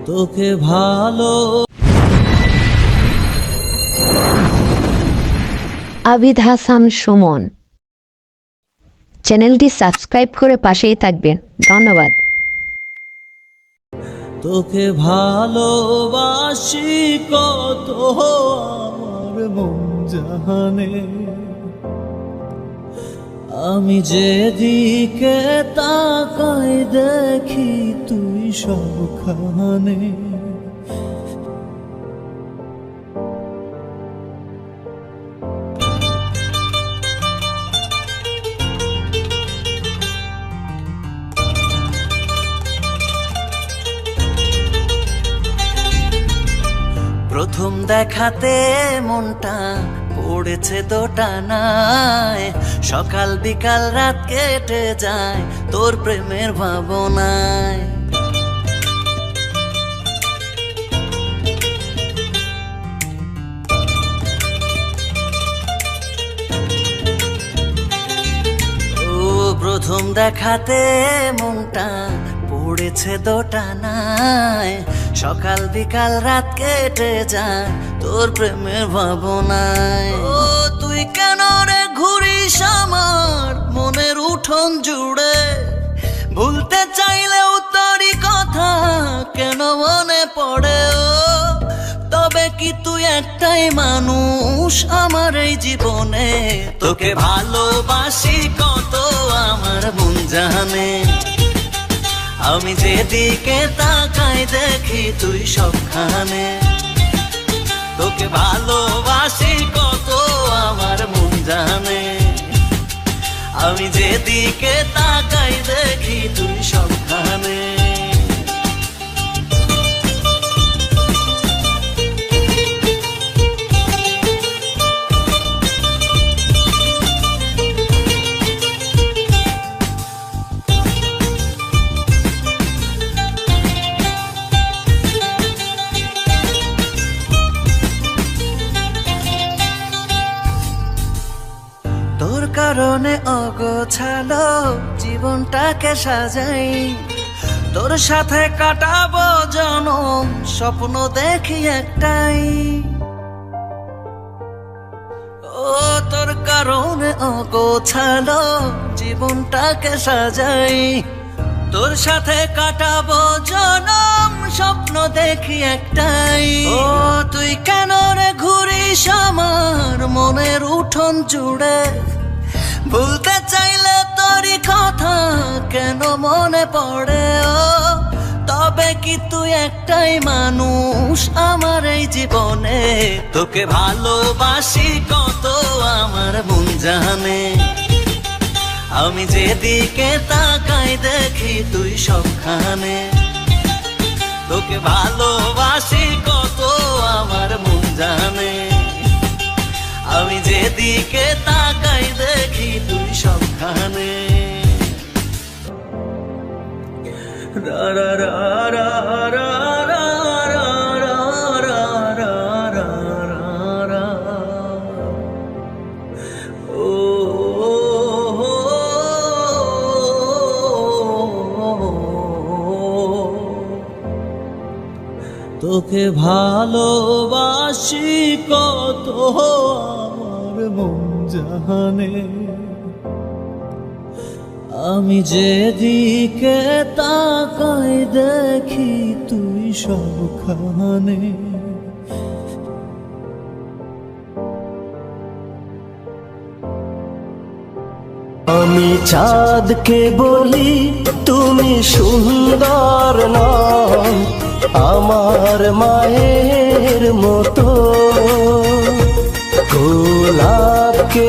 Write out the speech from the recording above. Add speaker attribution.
Speaker 1: তোকে ভালো।
Speaker 2: আবিদ হাসান সুমন। চ্যানেলটি সাবস্ক্রাইব করে পাশেই থাকবেন। ধন্যবাদ।
Speaker 1: তোকে ভালোবাসি কত আমার মন জানে, আমি যেদিকে তাকাই দেখি তুই সবখানে। প্রথম দেখাতে মনটা পড়েছে দোটানায়, সকাল বিকাল রাত কেটে যায় তোর প্রেমের ভাবনায়। ও প্রথম দেখাতে মনটা পড়েছে দোটানায়, সকাল বিকাল রাত কেটে যায় তোর প্রেমের ভাবনায়। ও তুই কেন রে ঘুরিস আমার মনের উঠোন জুড়ে, ভুলতে চাইলেও তোরই কথা কেন মনে পড়ে। ও তবে কি তুই একটাই মানুষ আমার এই জীবনে, তোকে ভালোবাসি কত আমার মন জানে, আমি যেদিকে তাকাই দেখি তুই সবখানে। তোকে ভালোবাসি কত আমার মন জানে, আমি যেদিকে তাকাই দেখি তুই সবখানে। তোর কারণে অগোছালো জীবনটাকে সাজাই, তোর সাথে কাটাবো জনম স্বপ্ন দেখি একটাই। ও তোর কারণে অগোছালো জীবনটাকে সাজাই, তোর সাথে কাটাবো জনম স্বপ্ন দেখি একটাই। ও তুই কেন রে ঘুরিস আমার মনের উঠোন জুড়ে, ভুলতে চাইলে তোরই কথা কেন মনে পড়ে। ও তবে কি তুই একটাই মানুষ আমার এই জীবনে, তোকে ভালোবাসি কত আমার মন জানে, আমি যেদিকে তাকাই দেখি তুই সবখানে। তোকে ভালোবাসি কত আমার মন জানে, আমি যেদিকে তাকাই দেখি তুই সবখানে। রা রা রা রা রা রা রা রা রা রা রা। ও তোকে ভালোবাসি কত আমার মন জানে, আমি যেদিকে তাকাই দেখি তুই সবখানে। আমি চাঁদকে বলি তুমি সুন্দর নও, আমার মায়ের মতো গোলাপকে